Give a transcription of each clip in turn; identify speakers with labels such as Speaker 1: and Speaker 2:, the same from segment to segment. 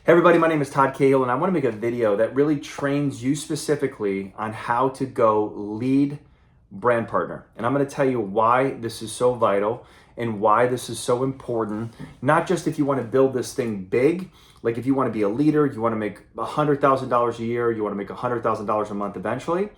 Speaker 1: Hey everybody, my name is Todd Cahill and I want to make a video that really trains you specifically on how to go lead brand partner. And I'm going to tell you why this is so vital and why this is so important, not just if you want to build this thing big, like if you want to be a leader, you want to make $100,000 a year, you want to make $100,000 a month eventually,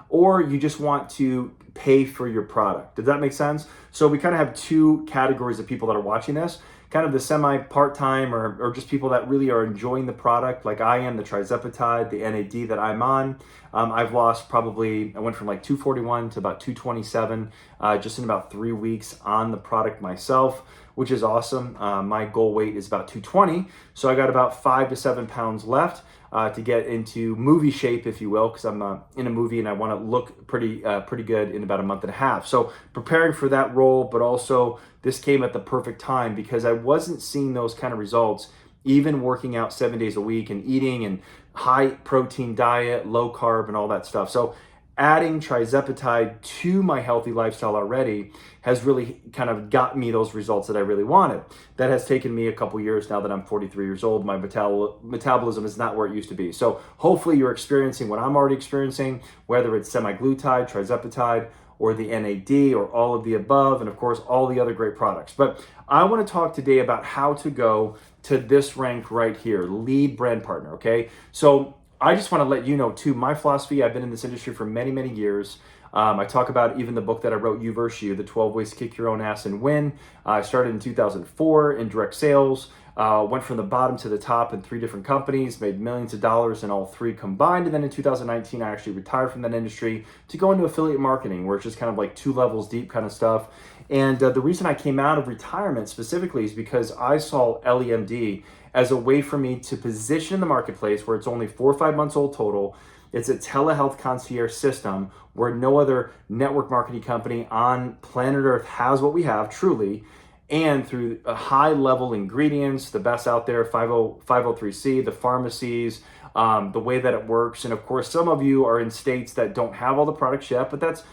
Speaker 1: or you just want to pay for your product. Does that make sense? So we kind of have two categories of people that are watching this. Kind of the semi part-time or just people that really are enjoying the product like I am, the Trizepatide, the NAD that I'm on. I've lost I went from like 241 to about 227 just in about 3 weeks on the product myself, which is awesome. My goal weight is about 220. So I got about 5 to 7 pounds left to get into movie shape, if you will, because I'm in a movie and I want to look pretty good in about a month and a half. So preparing for that role, but also this came at the perfect time because I wasn't seeing those kind of results, even working out 7 days a week and eating and high protein diet, low carb and all that stuff. So adding Trizepatide to my healthy lifestyle already has really kind of got me those results that I really wanted. That has taken me a couple years now that I'm 43 years old. My metabolism is not where it used to be. So hopefully you're experiencing what I'm already experiencing, whether it's semaglutide, Trizepatide, or the NAD, or all of the above, and of course, all the other great products. But I want to talk today about how to go to this rank right here, lead brand partner, okay? So I just want to let you know too, my philosophy, I've been in this industry for many, many years. I talk about even the book that I wrote, You vs. You, the 12 ways to kick your own ass and win. I started in 2004 in direct sales, went from the bottom to the top in 3 different companies, made millions of dollars in all 3 combined. And then in 2019, I actually retired from that industry to go into affiliate marketing, where it's just kind of like 2 levels deep kind of stuff. And the reason I came out of retirement specifically is because I saw LEMD as a way for me to position the marketplace where it's only 4 or 5 months old total. It's a telehealth concierge system where no other network marketing company on planet Earth has what we have, truly, and through a high level ingredients, the best out there, 503C, the pharmacies, the way that it works. And of course, some of you are in states that don't have all the products yet, but that's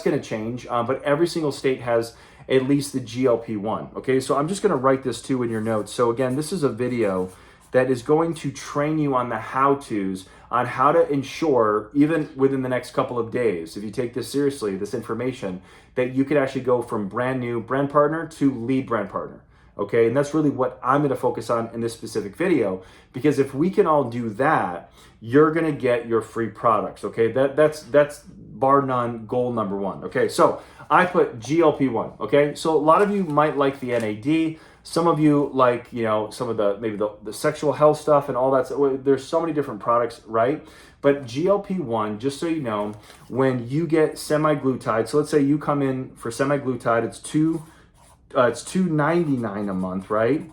Speaker 1: going to change. But every single state has at least the GLP-1. Okay, so I'm just going to write this too in your notes. So again, this is a video that is going to train you on the how-tos on how to ensure, even within the next couple of days, if you take this seriously, this information, that you could actually go from brand new brand partner to lead brand partner. Okay, and that's really what I'm going to focus on in this specific video, because if we can all do that, you're going to get your free products. Okay, that's bar none goal number 1. Okay, so I put GLP-1. Okay, so a lot of you might like the NAD. Some of you like, some of the sexual health stuff and all that. So there's so many different products, right? But GLP-1, just so you know, when you get semaglutide, so let's say you come in for semaglutide, it's $299 a month, right?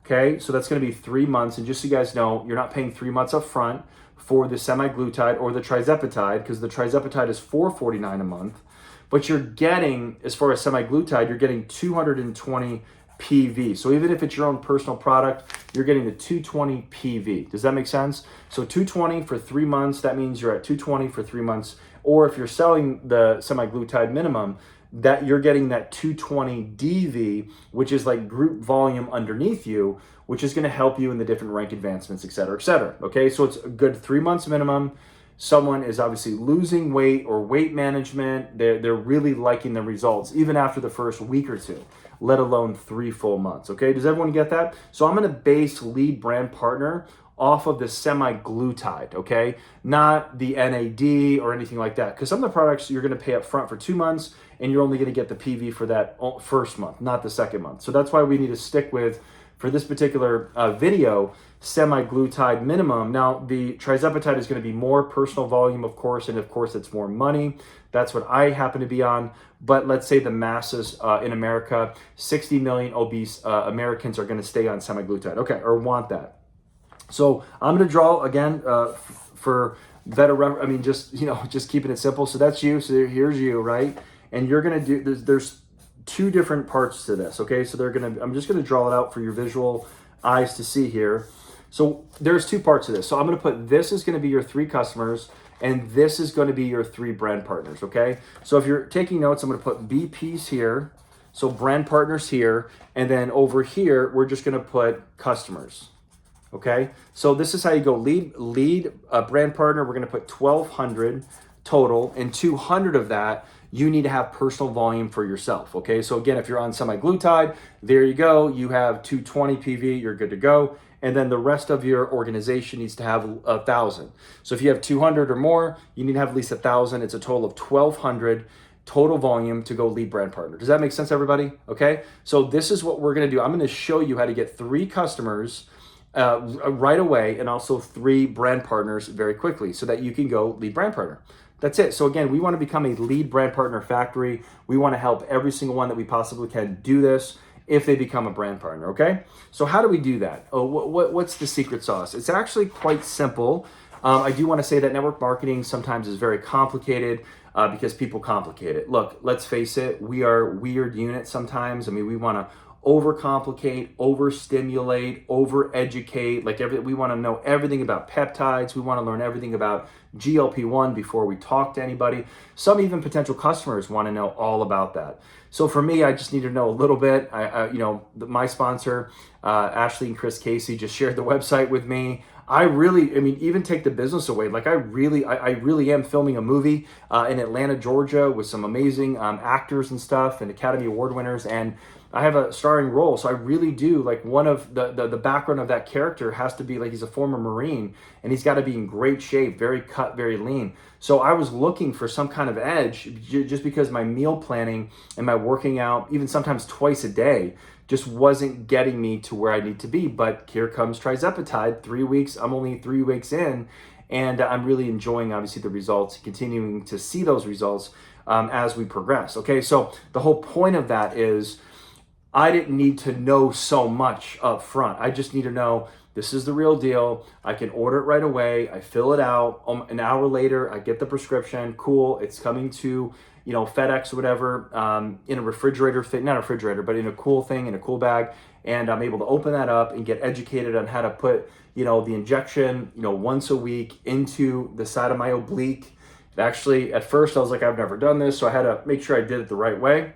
Speaker 1: Okay, so that's going to be 3 months. And just so you guys know, you're not paying 3 months up front for the semaglutide or the Trizepatide, because the Trizepatide is $449 a month. But you're getting, as far as semaglutide, you're getting 220 PV. So even if it's your own personal product, you're getting the 220 PV. Does that make sense? So 220 for 3 months, that means you're at 220 for 3 months. Or if you're selling the semaglutide minimum, that you're getting that 220 DV, which is like group volume underneath you, which is going to help you in the different rank advancements, et cetera, et cetera. Okay, so it's a good 3 months minimum. Someone is obviously losing weight or weight management. They're really liking the results, even after the first week or 2, let alone 3 full months. Okay, does everyone get that? So I'm going to base lead brand partner off of the semaglutide, okay? Not the NAD or anything like that. Because some of the products you're going to pay up front for 2 months and you're only going to get the PV for that first month, not the second month. So that's why we need to stick with, for this particular video, semaglutide minimum. Now, the Trizepatide is going to be more personal volume, of course, and of course it's more money. That's what I happen to be on. But let's say the masses in America, 60 million obese Americans are going to stay on semaglutide, okay, or want that. So I'm going to draw again for better. Just keeping it simple. So that's you. So here's you, right? And you're going to do. There's 2 different parts to this. Okay. So I'm just going to draw it out for your visual eyes to see here. So there's 2 parts to this. So I'm going to put this is going to be your 3 customers, and this is going to be your 3 brand partners. Okay. So if you're taking notes, I'm going to put BPs here. So brand partners here, and then over here we're just going to put customers. Okay, so this is how you go lead brand partner. We're going to put 1,200 total, and 200 of that you need to have personal volume for yourself. Okay, so again, if you're on semaglutide, there you go. You have 220 PV, you're good to go. And then the rest of your organization needs to have 1,000. So if you have 200 or more, you need to have at least 1,000. It's a total of 1,200 total volume to go lead brand partner. Does that make sense, everybody? Okay, so this is what we're going to do. I'm going to show you how to get 3 customers right away, and also 3 brand partners very quickly, so that you can go lead brand partner. That's it. So again, we want to become a lead brand partner factory. We want to help every single one that we possibly can do this if they become a brand partner. Okay, so how do we do that? What's the secret sauce? It's actually quite simple. I do want to say that network marketing sometimes is very complicated because people complicate it. Look, let's face it, we are weird units sometimes. I mean, we want to overcomplicate, overstimulate, overeducate. We want to know everything about peptides. We want to learn everything about GLP-1 before we talk to anybody. Some even potential customers want to know all about that. So for me, I just need to know a little bit. My sponsor, Ashley and Chris Casey, just shared the website with me. Even take the business away. I really am filming a movie in Atlanta, Georgia, with some amazing actors and stuff, and Academy Award winners, and I have a starring role. So I really do, one of the background of that character has to be he's a former Marine, and he's got to be in great shape, very cut, very lean. So I was looking for some kind of edge, just because my meal planning and my working out, even sometimes twice a day, just wasn't getting me to where I need to be. But here comes Trizepatide, 3 weeks. I'm only 3 weeks in, and I'm really enjoying, obviously, the results, continuing to see those results as we progress. Okay, so the whole point of that is I didn't need to know so much up front. I just need to know this is the real deal. I can order it right away. I fill it out. An hour later, I get the prescription. Cool. It's coming to FedEx or whatever, in a refrigerator thing, not a refrigerator, but in a cool thing, in a cool bag. And I'm able to open that up and get educated on how to put, the injection, once a week into the side of my oblique. Actually, at first I was like, I've never done this. So I had to make sure I did it the right way.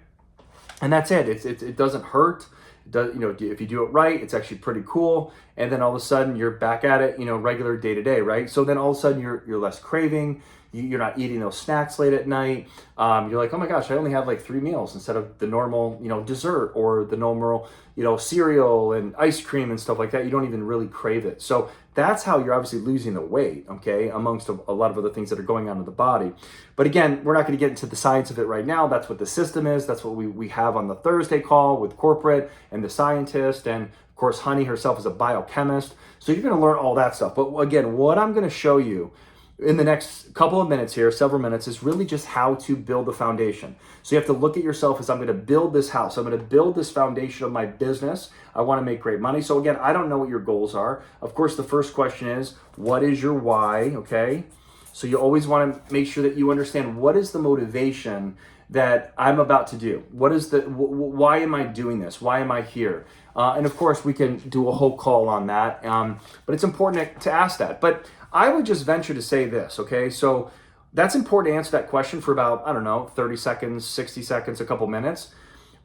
Speaker 1: And that's it. It doesn't hurt. It does, if you do it right, it's actually pretty cool. And then all of a sudden you're back at it, regular day to day, right? So then all of a sudden you're less craving. You're not eating those snacks late at night. You're like, oh my gosh, I only have 3 meals instead of the normal, dessert or the normal, cereal and ice cream and stuff like that. You don't even really crave it. So that's how you're obviously losing the weight, okay, amongst a lot of other things that are going on in the body. But again, we're not going to get into the science of it right now. That's what the system is. That's what we have on the Thursday call with corporate and the scientist. And of course, Honey herself is a biochemist. So you're going to learn all that stuff. But again, what I'm going to show you in the next couple of minutes here, several minutes, is really just how to build the foundation. So you have to look at yourself as I'm going to build this house. I'm going to build this foundation of my business. I want to make great money. So again, I don't know what your goals are. Of course, the first question is, what is your why? Okay. So you always want to make sure that you understand what is the motivation that I'm about to do. Why am I doing this? Why am I here? And of course, we can do a whole call on that. But it's important to ask that. But I would just venture to say this, okay? So that's important to answer that question for about, 30 seconds, 60 seconds, a couple minutes.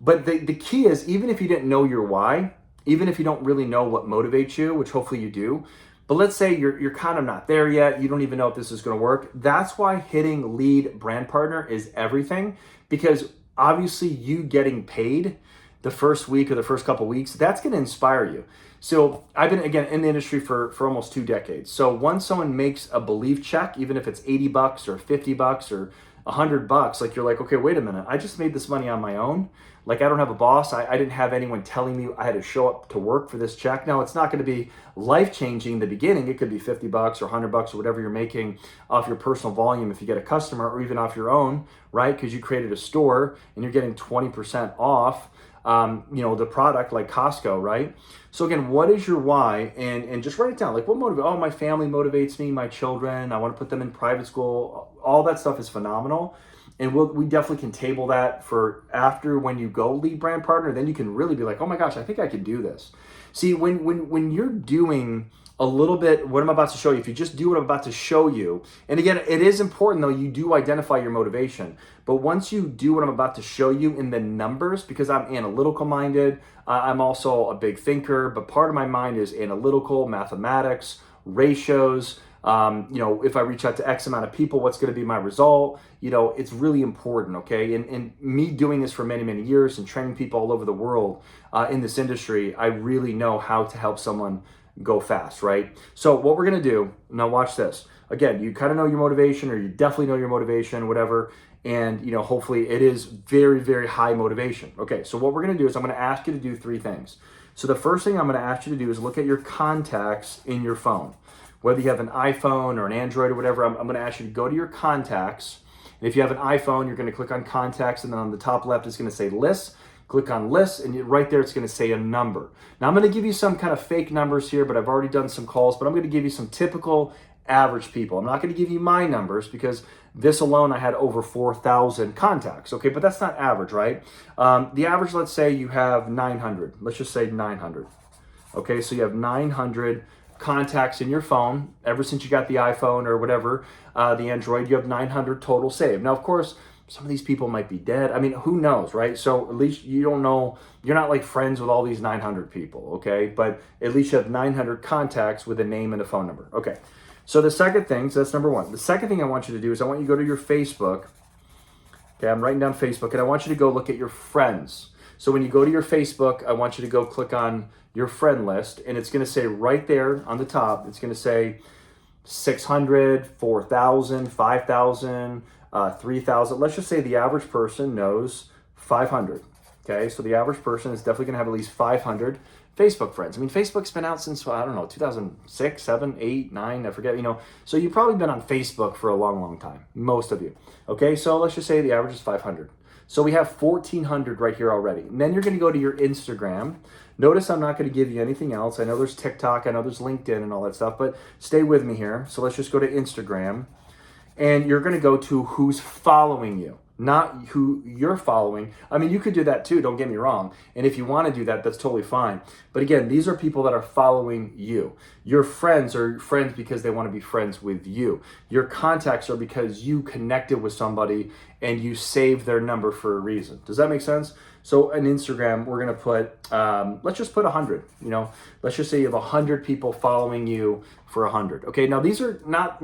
Speaker 1: But the key is, even if you didn't know your why, even if you don't really know what motivates you, which hopefully you do, but let's say you're kind of not there yet, you don't even know if this is going to work. That's why hitting lead brand partner is everything, because obviously you getting paid the first week or the first couple weeks, that's going to inspire you. So I've been, again, in the industry for almost 2 decades. So once someone makes a belief check, even if it's $80 or $50 or $100, you're like, okay, wait a minute, I just made this money on my own. I don't have a boss. I didn't have anyone telling me I had to show up to work for this check. Now, it's not going to be life-changing in the beginning. It could be $50 or $100 or whatever you're making off your personal volume if you get a customer, or even off your own, right? Because you created a store and you're getting 20% off the product, like Costco, right? So again, what is your why? And just write it down. What motivates? Oh, my family motivates me, my children. I want to put them in private school. All that stuff is phenomenal. And we definitely can table that for after, when you go lead brand partner, then you can really be like, oh my gosh, I think I can do this. See, when you're doing a little bit what I'm about to show you, if you just do what I'm about to show you, and again, it is important though, you do identify your motivation. But once you do what I'm about to show you in the numbers, because I'm analytical minded, I'm also a big thinker, but part of my mind is analytical, mathematics, ratios. If I reach out to X amount of people, what's going to be my result? It's really important, okay? And me doing this for many, many years and training people all over the world in this industry, I really know how to help someone go fast, right? So what we're going to do, now watch this. Again, you kind of know your motivation, or you definitely know your motivation, whatever. And, hopefully it is very, very high motivation. Okay, so what we're going to do is I'm going to ask you to do 3 things. So the first thing I'm going to ask you to do is look at your contacts in your phone. Whether you have an iPhone or an Android or whatever, I'm going to ask you to go to your contacts. And if you have an iPhone, you're going to click on contacts, and then on the top left, it's going to say lists. Click on lists, and right there, it's going to say a number. Now, I'm going to give you some kind of fake numbers here, but I've already done some calls, but I'm going to give you some typical average people. I'm not going to give you my numbers because this alone, I had over 4,000 contacts. Okay, but that's not average, right? The average, let's say you have 900. Let's just say 900. Okay, so you have 900 contacts in your phone. Ever since you got the iPhone or whatever, the Android, you have 900 total saved. Now, of course, some of these people might be dead. I mean, who knows, right? So at least you don't know, you're not like friends with all these 900 people, okay? But at least you have 900 contacts with a name and a phone number. Okay, so the second thing, so that's number one. The second thing I want you to do is I want you to go to your Facebook. Okay, I'm writing down Facebook, and I want you to go look at your friends. So when you go to your Facebook, I want you to go click on your friend list, and it's going to say right there on the top, it's going to say 600, 4,000, 5,000, 3,000. Let's just say the average person knows 500. Okay, so the average person is definitely going to have at least 500 Facebook friends. I mean, Facebook's been out since, I don't know, 2006, 7, 8, 9, I forget, So you've probably been on Facebook for a long, long time, most of you. Okay, so let's just say the average is 500. So we have 1,400 right here already. And then you're going to go to your Instagram. Notice I'm not going to give you anything else. I know there's TikTok, I know there's LinkedIn and all that stuff, but stay with me here. So let's just go to Instagram. And you're going to go to who's following you, not who you're following. I mean, you could do that too, don't get me wrong. And if you want to do that, that's totally fine. But again, these are people that are following you. Your friends are friends because they want to be friends with you. Your contacts are because you connected with somebody and you saved their number for a reason. Does that make sense? So on Instagram, we're going to put, let's just put 100, let's just say you have 100 people following you for 100. Okay, now these are not,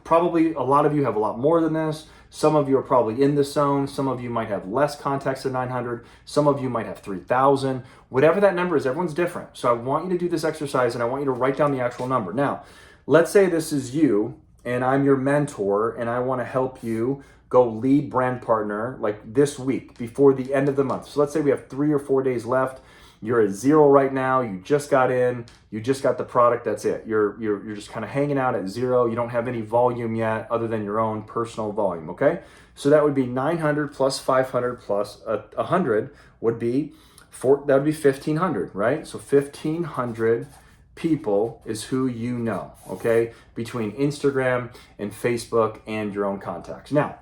Speaker 1: probably a lot of you have a lot more than this. Some of you are probably in this zone. Some of you might have less contacts than 900. Some of you might have 3,000. Whatever that number is, everyone's different. So I want you to do this exercise, and I want you to write down the actual number. Now, let's say this is you, and I'm your mentor, and I want to help you go lead brand partner like this week before the end of the month. So let's say we have 3 or 4 days left. You're at 0 right now. You just got in. You just got the product. That's it. You're just kind of hanging out at 0. You don't have any volume yet other than your own personal volume, okay? So that would be 900 plus 500 plus 100 would be, that would be 1,500, right? So 1,500 people is who you know, okay? Between Instagram and Facebook and your own contacts. Now,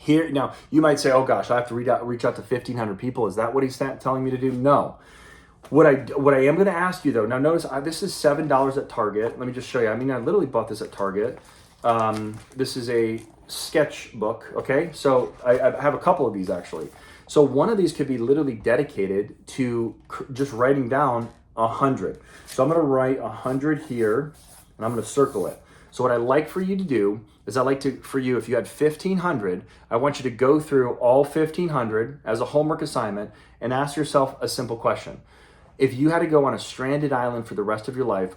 Speaker 1: you might say, oh gosh, I have to reach out to 1,500 people. Is that what he's telling me to do? No. What I am going to ask you though, now notice this is $7 at Target. Let me just show you. I mean, I literally bought this at Target. This is a sketchbook, okay? So I have a couple of these actually. So one of these could be literally dedicated to just writing down 100. So I'm going to write 100 here, and I'm going to circle it. So what I like for you to do is for you, if you had 1,500, I want you to go through all 1,500 as a homework assignment and ask yourself a simple question. If you had to go on a stranded island for the rest of your life,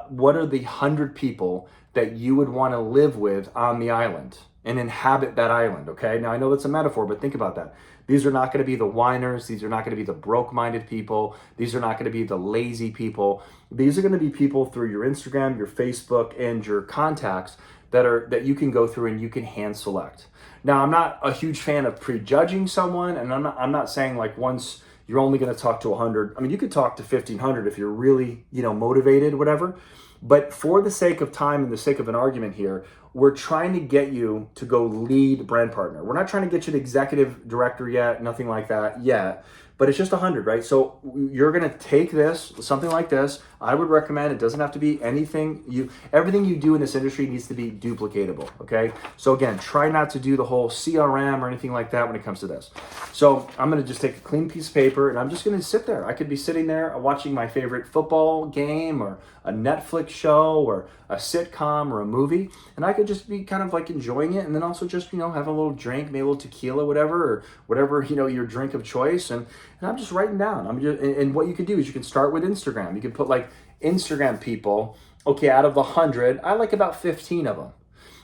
Speaker 1: what are the 100 people that you would want to live with on the island and inhabit that island, okay? Now, I know that's a metaphor, but think about that. These are not going to be the whiners. These are not going to be the broke-minded people. These are not going to be the lazy people. These are going to be people through your Instagram, your Facebook, and your contacts that you can go through and you can hand select. Now, I'm not a huge fan of prejudging someone, and I'm not saying like once you're only going to talk to 100. I mean, you could talk to 1,500 if you're really, motivated, whatever. But for the sake of time and the sake of an argument here, we're trying to get you to go lead brand partner. We're not trying to get you to executive director yet, nothing like that yet. but it's just 100, right? So you're going to take this, something like this. I would recommend, it doesn't have to be anything everything you do in this industry needs to be duplicatable, okay? So again, try not to do the whole CRM or anything like that when it comes to this. So I'm going to just take a clean piece of paper and I'm just going to sit there. I could be sitting there watching my favorite football game or a Netflix show or a sitcom or a movie, and I could just be kind of like enjoying it, and then also just, you know, have a little drink, maybe a little tequila, whatever, or whatever, you know, your drink of choice, and I'm just writing down. And what you can do is you can start with Instagram. You can put like Instagram people, okay, out of the 100, I like about 15 of them.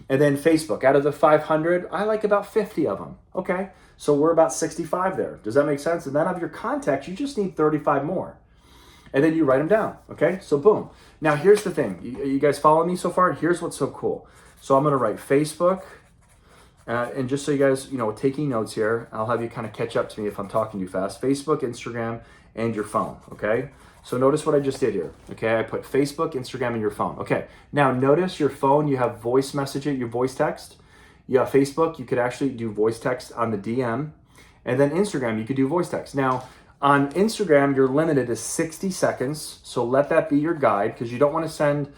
Speaker 1: And then Facebook, out of the 500, I like about 50 of them. Okay, so we're about 65 there. Does that make sense? And then of your contacts, you just need 35 more. And then you write them down, okay? So boom. Now here's the thing. You guys follow me so far? Here's what's so cool. So I'm gonna write Facebook, and just so you guys, you know, taking notes here, I'll have you kind of catch up to me if I'm talking too fast. Facebook, Instagram, and your phone, okay? So notice what I just did here, okay? I put Facebook, Instagram, and your phone. Okay, now notice your phone, you have voice messaging, your voice text. You have Facebook, you could actually do voice text on the DM. And then Instagram, you could do voice text. Now, on Instagram, you're limited to 60 seconds, so let that be your guide, because you don't want to send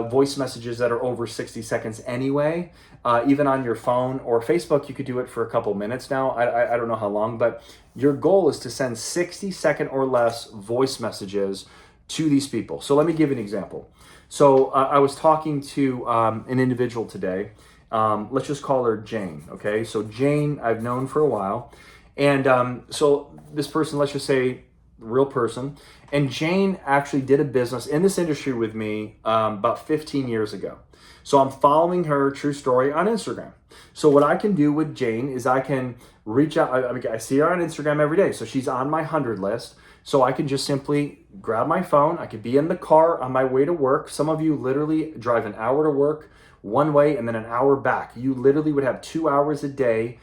Speaker 1: voice messages that are over 60 seconds anyway, even on your phone. Or Facebook, you could do it for a couple minutes now. I don't know how long, but your goal is to send 60-second or less voice messages to these people. So let me give you an example. So I was talking to an individual today. Let's just call her Jane, okay? So Jane, I've known for a while. And so this person, let's just say real person, and Jane actually did a business in this industry with me about 15 years ago. So I'm following her true story on Instagram. So what I can do with Jane is I can reach out. I see her on Instagram every day. So she's on my 100 list. So I can just simply grab my phone. I could be in the car on my way to work. Some of you literally drive an hour to work one way and then an hour back. You literally would have 2 hours a day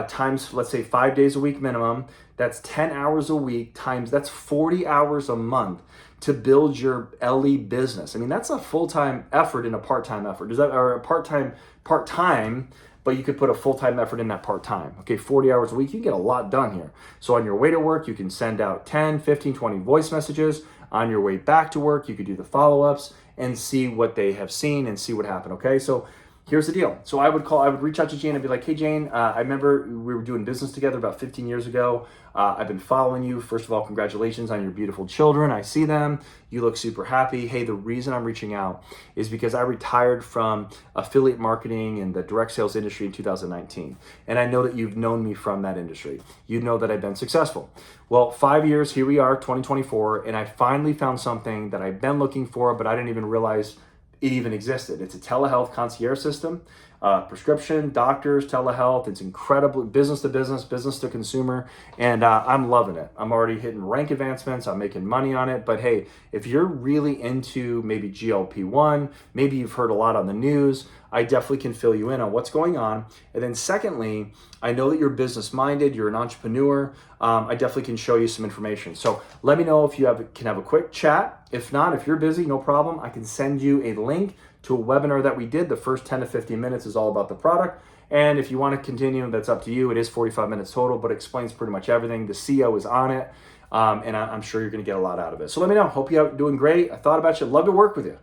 Speaker 1: times, let's say 5 days a week minimum. That's 10 hours a week times, that's 40 hours a month to build your LE business. I mean, that's a full-time effort and a part-time effort. Or a part-time, but you could put a full-time effort in that part-time. Okay, 40 hours a week, you can get a lot done here. So on your way to work, you can send out 10, 15, 20 voice messages. On your way back to work, you could do the follow-ups and see what they have seen and see what happened, okay? So here's the deal. So I would reach out to Jane and be like, hey Jane, I remember we were doing business together about 15 years ago. I've been following you. First of all, congratulations on your beautiful children. I see them. You look super happy. Hey, the reason I'm reaching out is because I retired from affiliate marketing and the direct sales industry in 2019. And I know that you've known me from that industry. You know that I've been successful. Well, 5 years, here we are, 2024, and I finally found something that I've been looking for, but I didn't even realize it even existed. It's a telehealth concierge system, prescription, doctors, telehealth. It's incredible, business to business, business to consumer, and I'm loving it. I'm already hitting rank advancements. I'm making money on it. But hey, if you're really into maybe GLP-1, maybe you've heard a lot on the news, I definitely can fill you in on what's going on. And then secondly, I know that you're business minded, you're an entrepreneur. I definitely can show you some information. So let me know if you can have a quick chat. If not, if you're busy, no problem. I can send you a link to a webinar that we did. The first 10 to 15 minutes is all about the product. And if you want to continue, that's up to you. It is 45 minutes total, but it explains pretty much everything. The CEO is on it. And I'm sure you're going to get a lot out of it. So let me know. Hope you're doing great. I thought about you. Love to work with you.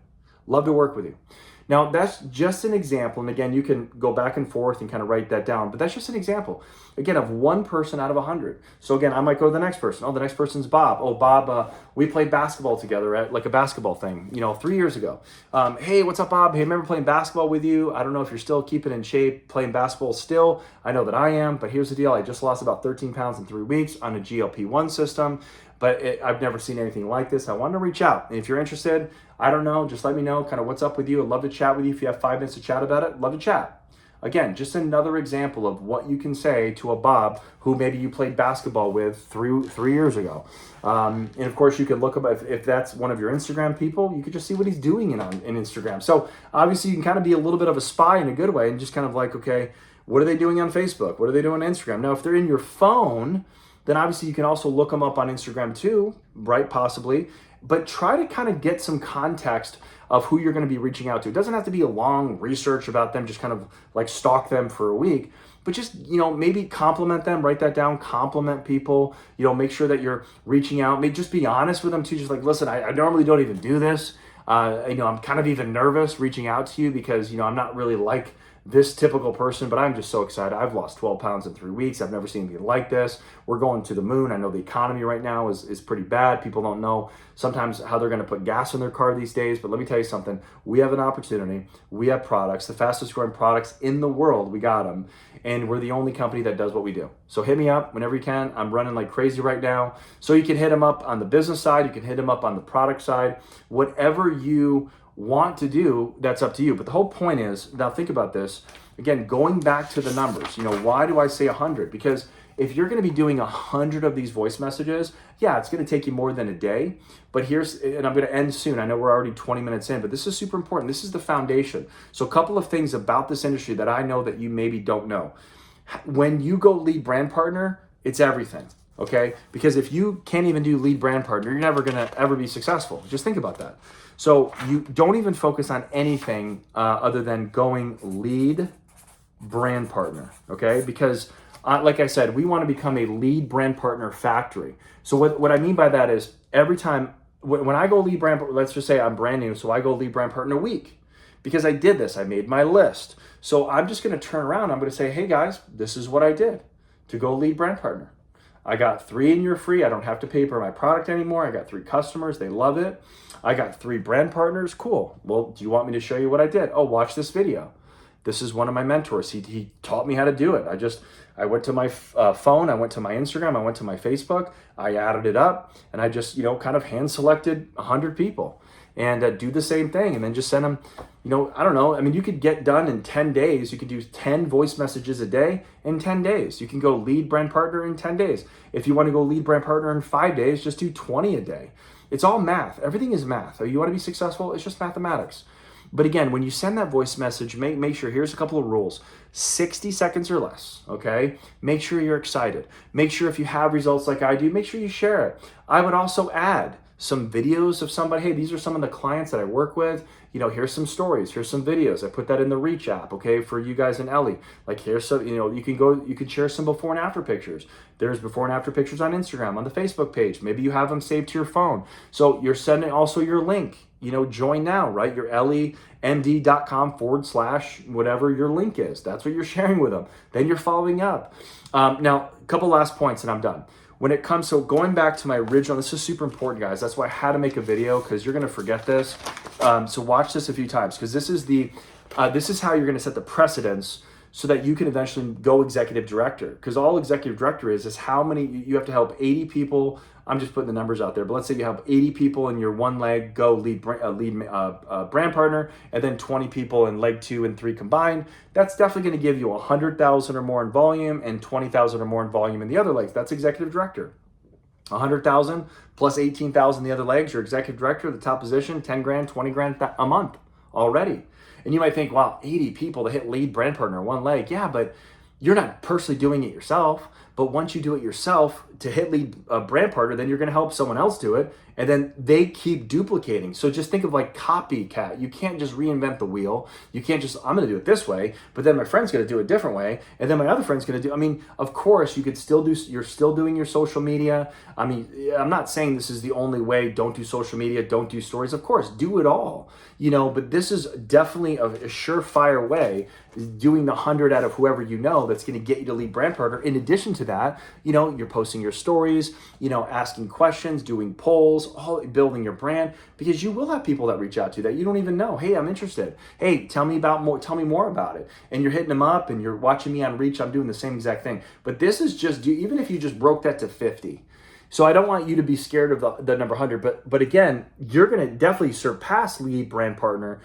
Speaker 1: Love to work with you. Now, that's just an example. And again, you can go back and forth and kind of write that down. But that's just an example, again, of one person out of 100. So again, I might go to the next person. Oh, the next person's Bob. Oh, Bob, we played basketball together at like a basketball thing, 3 years ago. Hey, what's up, Bob? Hey, remember playing basketball with you? I don't know if you're still keeping in shape, playing basketball still. I know that I am. But here's the deal. I just lost about 13 pounds in 3 weeks on a GLP-1 system. But I've never seen anything like this. I wanted to reach out. And if you're interested, I don't know, just let me know kind of what's up with you. I'd love to chat with you. If you have 5 minutes to chat about it, love to chat. Again, just another example of what you can say to a Bob who maybe you played basketball with three years ago. And of course, you could look up, if that's one of your Instagram people, you could just see what he's doing in Instagram. So obviously, you can kind of be a little bit of a spy in a good way and just kind of like, okay, what are they doing on Facebook? What are they doing on Instagram? Now, if they're in your phone, then obviously you can also look them up on Instagram too, right? Possibly. but try to kind of get some context of who you're going to be reaching out to. It doesn't have to be a long research about them, just kind of like stalk them for a week, but just, maybe compliment them, write that down, compliment people, make sure that you're reaching out. Maybe just be honest with them too. Just like, listen, I normally don't even do this. I'm kind of even nervous reaching out to you because, I'm not really like this typical person, but I'm just so excited. I've lost 12 pounds in 3 weeks. I've never seen anything like this. We're going to the moon. I know the economy right now is pretty bad. People don't know sometimes how they're going to put gas in their car these days. But let me tell you something. We have an opportunity. We have products, the fastest growing products in the world. We got them. And we're the only company that does what we do. So hit me up whenever you can. I'm running like crazy right now. So you can hit them up on the business side. You can hit them up on the product side. Whatever you want to do, that's up to you. But the whole point is, now think about this, again, going back to the numbers, why do I say 100? Because if you're going to be doing 100 of these voice messages, yeah, it's going to take you more than a day. But and I'm going to end soon. I know we're already 20 minutes in, but this is super important. This is the foundation. So a couple of things about this industry that I know that you maybe don't know. When you go lead brand partner, it's everything. Okay? Because if you can't even do lead brand partner, you're never going to ever be successful. Just think about that. So you don't even focus on anything other than going lead brand partner, okay? Because like I said, we want to become a lead brand partner factory. So what I mean by that is every time, when I go lead brand, let's just say I'm brand new, so I go lead brand partner a week because I did this, I made my list. So I'm just going to turn around, I'm going to say, hey guys, this is what I did to go lead brand partner. I got 3 and you're free. I don't have to pay for my product anymore. I got 3 customers. They love it. I got 3 brand partners. Cool. Well, do you want me to show you what I did? Oh, watch this video. This is one of my mentors. He taught me how to do it. I went to my phone. I went to my Instagram. I went to my Facebook. I added it up and I just, kind of hand selected 100 people and do the same thing. And then just send them, I don't know. I mean, you could get done in 10 days. You could do 10 voice messages a day in 10 days. You can go lead brand partner in 10 days. If you want to go lead brand partner in 5 days, just do 20 a day. It's all math. Everything is math. You want to be successful? It's just mathematics. But again, when you send that voice message, make sure, here's a couple of rules. 60 seconds or less, okay? Make sure you're excited. Make sure if you have results like I do, make sure you share it. I would also add some videos of somebody. Hey, these are some of the clients that I work with. Here's some stories. Here's some videos. I put that in the Reach app, okay, for you guys and Ellie. Like here's some, you can share some before and after pictures. There's before and after pictures on Instagram, on the Facebook page. Maybe you have them saved to your phone. So you're sending also your link. Join now, right? Your elliemd.com/ whatever your link is. That's what you're sharing with them. Then you're following up. Now, a couple last points and I'm done. When it comes to going back to my original, this is super important, guys. That's why I had to make a video because you're going to forget this. So watch this a few times because this is how you're going to set the precedence so that you can eventually go executive director. Because all executive director is how many, you have to help 80 people. I'm just putting the numbers out there, but let's say you have 80 people in your one leg, go lead brand partner, and then 20 people in leg 2 and 3 combined. That's definitely going to give you 100,000 or more in volume and 20,000 or more in volume in the other legs. That's executive director. 100,000 plus 18,000 the other legs. You're executive director, the top position, 10 grand, 20 grand a month already. And you might think, wow, 80 people to hit lead brand partner one leg. Yeah, but you're not personally doing it yourself. But once you do it yourself to hit lead brand partner, then you're going to help someone else do it. And then they keep duplicating. So just think of like copycat. You can't just reinvent the wheel. You can't just, I'm going to do it this way, but then my friend's going to do it a different way. And then my other friend's going to do, of course you could still do, you're still doing your social media. I'm not saying this is the only way. Don't do social media. Don't do stories. Of course, do it all, but this is definitely a surefire way, doing the 100 out of whoever that's going to get you to lead brand partner. In addition to that, you're posting your stories, asking questions, doing polls, all building your brand, because you will have people that reach out to you that you don't even know. Hey, I'm interested. Hey, tell me more about it. And you're hitting them up and you're watching me on Reach. I'm doing the same exact thing. But this is just, even if you just broke that to 50. So I don't want you to be scared of the number 100, but again, you're going to definitely surpass lead brand partner.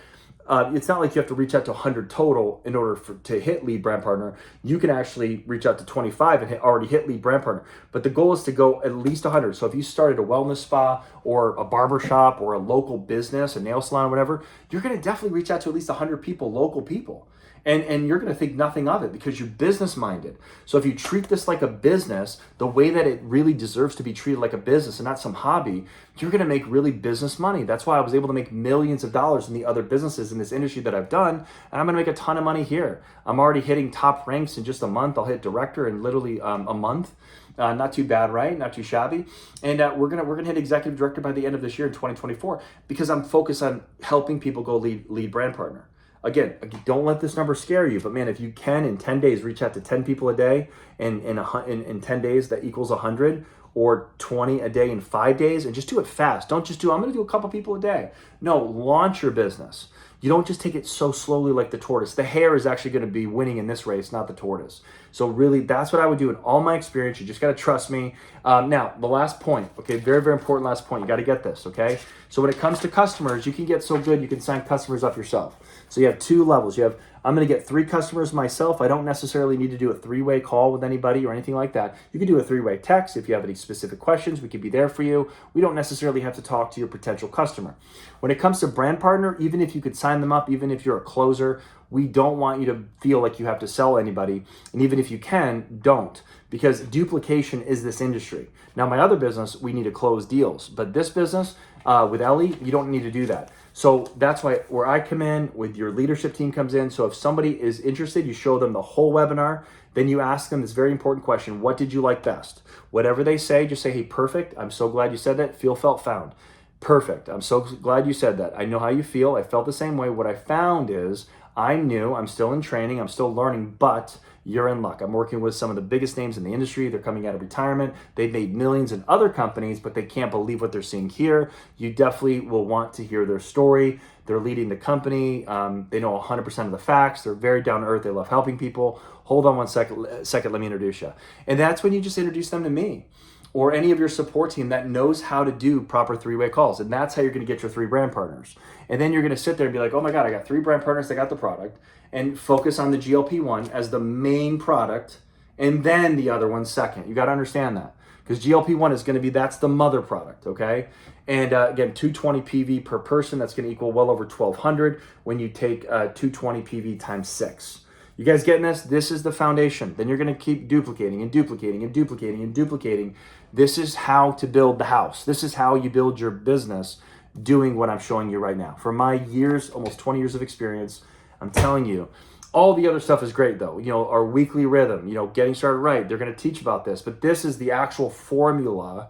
Speaker 1: It's not like you have to reach out to 100 total in order to hit lead brand partner. You can actually reach out to 25 and already hit lead brand partner. But the goal is to go at least 100. So if you started a wellness spa or a barber shop or a local business, a nail salon, whatever, you're going to definitely reach out to at least 100 people, local people. And you're going to think nothing of it because you're business minded. So if you treat this like a business, the way that it really deserves to be treated like a business and not some hobby, you're going to make really business money. That's why I was able to make millions of dollars in the other businesses in this industry that I've done. And I'm going to make a ton of money here. I'm already hitting top ranks in just a month. I'll hit director in literally a month. Not too bad, right? Not too shabby. And we're gonna hit executive director by the end of this year in 2024 because I'm focused on helping people go lead brand partner. Again, don't let this number scare you, but man, if you can in 10 days reach out to 10 people a day, and in 10 days that equals 100, or 20 a day in 5 days, and just do it fast. Don't just I'm gonna do a couple people a day. No, launch your business. You don't just take it so slowly like the tortoise. The hare is actually going to be winning in this race, not the tortoise. So really, that's what I would do in all my experience. You just got to trust me. Now, the last point, okay, very, very important last point. You got to get this, okay? So when it comes to customers, you can get so good, you can sign customers up yourself. So you have two levels. You have, I'm going to get 3 customers myself. I don't necessarily need to do a 3-way call with anybody or anything like that. You can do a 3-way text. If you have any specific questions, we could be there for you. We don't necessarily have to talk to your potential customer. When it comes to brand partner, even if you could sign them up, even if you're a closer, we don't want you to feel like you have to sell anybody. And even if you can, don't, because duplication is this industry. Now, my other business, we need to close deals, but this business with Ellie, you don't need to do that. So that's why where I come in, with your leadership team comes in. So if somebody is interested, you show them the whole webinar. Then you ask them this very important question: what did you like best? Whatever they say, just say, hey, perfect. I'm so glad you said that. Feel, felt, found. Perfect. I'm so glad you said that. I know how you feel. I felt the same way. What I found is I'm new. I'm still in training. I'm still learning, but you're in luck. I'm working with some of the biggest names in the industry. They're coming out of retirement. They've made millions in other companies, but they can't believe what they're seeing here. You definitely will want to hear their story. They're leading the company. They know 100% of the facts. They're very down to earth. They love helping people. Hold on one second. Let me introduce you. And that's when you just introduce them to me or any of your support team that knows how to do proper 3-way calls. And that's how you're going to get your 3 brand partners. And then you're going to sit there and be like, oh my God, I got 3 brand partners that got the product, and focus on the GLP-1 as the main product and then the other one second. You got to understand that, because GLP-1 is going to be, that's the mother product, okay? And again, 220 PV per person, that's going to equal well over 1,200 when you take 220 PV times 6. You guys getting this? This is the foundation. Then you're going to keep duplicating and duplicating and duplicating and duplicating. This is how to build the house. This is how you build your business, doing what I'm showing you right now. For my years, almost 20 years of experience, I'm telling you, all the other stuff is great though. You know, our weekly rhythm, you know, getting started right. They're going to teach about this, but this is the actual formula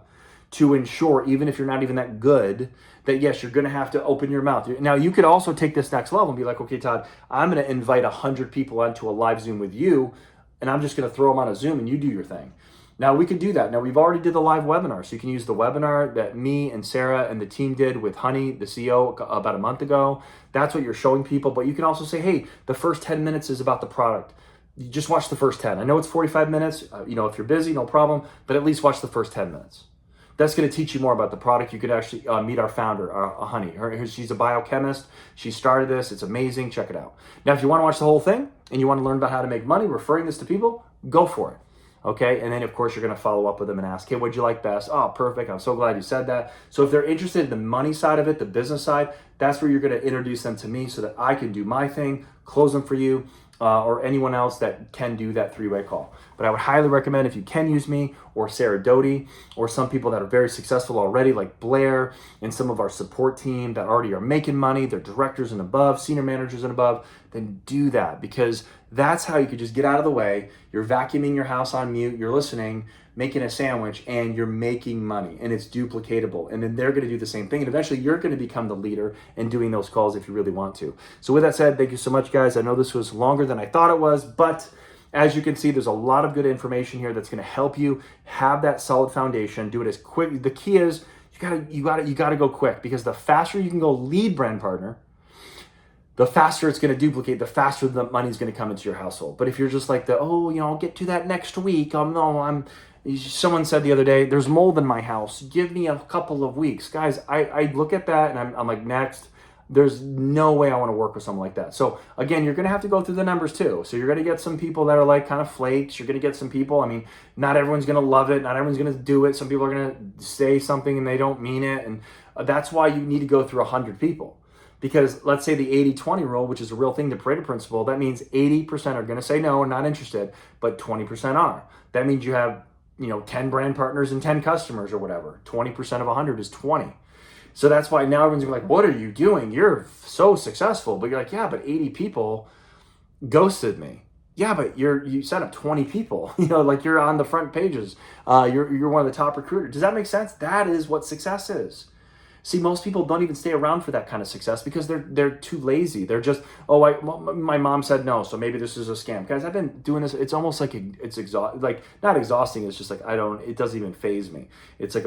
Speaker 1: to ensure, even if you're not even that good, that yes, you're going to have to open your mouth. Now, you could also take this next level and be like, okay, Todd, I'm going to invite 100 people onto a live Zoom with you, and I'm just going to throw them on a Zoom and you do your thing. Now, we can do that. Now, we've already did the live webinar, so you can use the webinar that me and Sarah and the team did with Honey, the CEO, about a month ago. That's what you're showing people, but you can also say, hey, the first 10 minutes is about the product. You just watch the first 10. I know it's 45 minutes. You know, if you're busy, no problem, but at least watch the first 10 minutes. That's going to teach you more about the product. You could actually meet our founder, Honey. She's a biochemist. She started this. It's amazing. Check it out. Now, if you want to watch the whole thing and you want to learn about how to make money referring this to people, go for it. Okay, and then of course you're going to follow up with them and ask, hey, what'd you like best? Oh, perfect. I'm so glad you said that. So if they're interested in the money side of it, the business side, that's where you're going to introduce them to me so that I can do my thing, close them for you, or anyone else that can do that 3-way call. But I would highly recommend, if you can use me or Sarah Doty or some people that are very successful already, like Blair and some of our support team that already are making money, they're directors and above, senior managers and above, then do that, because that's how you could just get out of the way. You're vacuuming your house on mute, you're listening, making a sandwich, and you're making money, and it's duplicatable. And then they're going to do the same thing, and eventually you're going to become the leader in doing those calls if you really want to. So with that said, thank you so much, guys. I know this was longer than I thought it was, but as you can see, there's a lot of good information here that's going to help you have that solid foundation. Do it as quick. The key is you gotta go quick, because the faster you can go lead brand partner, the faster it's going to duplicate, the faster the money's going to come into your household. But if you're just like I'll get to that next week. Someone said the other day, there's mold in my house. Give me a couple of weeks. Guys, I look at that and I'm like, next. There's no way I want to work with someone like that. So again, you're going to have to go through the numbers too. So you're going to get some people that are like kind of flakes. You're going to get some people, I mean, not everyone's going to love it. Not everyone's going to do it. Some people are going to say something and they don't mean it. And that's why you need to go through 100 people. Because let's say the 80-20 rule, which is a real thing, the Pareto principle, that means 80% are going to say no and not interested, but 20% are. That means you have, 10 brand partners and 10 customers or whatever. 20% of 100 is 20. So that's why now everyone's like, what are you doing? You're so successful. But you're like, yeah, but 80 people ghosted me. Yeah, but you set up 20 people, like you're on the front pages. You're one of the top recruiters. Does that make sense? That is what success is. See, most people don't even stay around for that kind of success because they're too lazy. They're just, my mom said no, so maybe this is a scam. Guys, I've been doing this. It's almost like it's not exhausting. It's just like, it doesn't even faze me. It's like,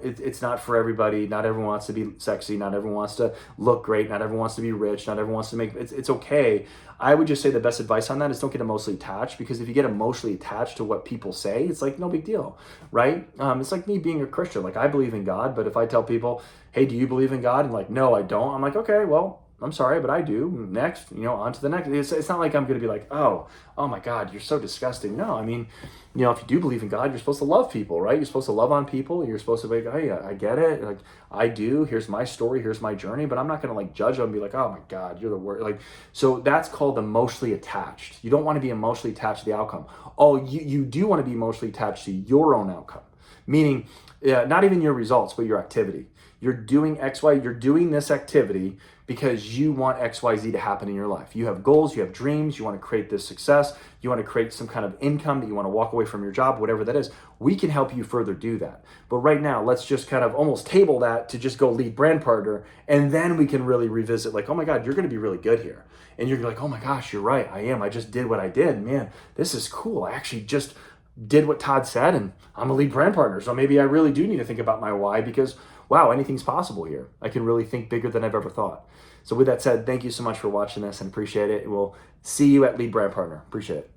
Speaker 1: it's not for everybody. Not everyone wants to be sexy. Not everyone wants to look great. Not everyone wants to be rich. Not everyone wants to make, it's okay. I would just say the best advice on that is don't get emotionally attached, because if you get emotionally attached to what people say, it's like no big deal, right? It's like me being a Christian. Like, I believe in God, but if I tell people, hey, do you believe in God? And like, no, I don't. I'm like, okay, well, I'm sorry, but I do. Next, on to the next. It's not like I'm going to be like, oh my God, you're so disgusting. No, I mean, if you do believe in God, you're supposed to love people, right? You're supposed to love on people. You're supposed to be like, hey, I get it. Like, I do. Here's my story. Here's my journey. But I'm not going to like judge them and be like, oh my God, you're the worst. Like, so that's called emotionally attached. You don't want to be emotionally attached to the outcome. Oh, you do want to be emotionally attached to your own outcome, meaning not even your results, but your activity. You're doing XY, you're doing this activity because you want XYZ to happen in your life. You have goals, you have dreams, you want to create this success, you want to create some kind of income that you want to walk away from your job, whatever that is. We can help you further do that. But right now, let's just kind of almost table that to just go lead brand partner, and then we can really revisit like, oh my God, you're going to be really good here. And you're like, oh my gosh, you're right, I am. I just did what I did. Man, this is cool. I actually just did what Todd said, and I'm a lead brand partner. So maybe I really do need to think about my why, because wow, anything's possible here. I can really think bigger than I've ever thought. So with that said, thank you so much for watching this and appreciate it. We'll see you at Lead Brand Partner. Appreciate it.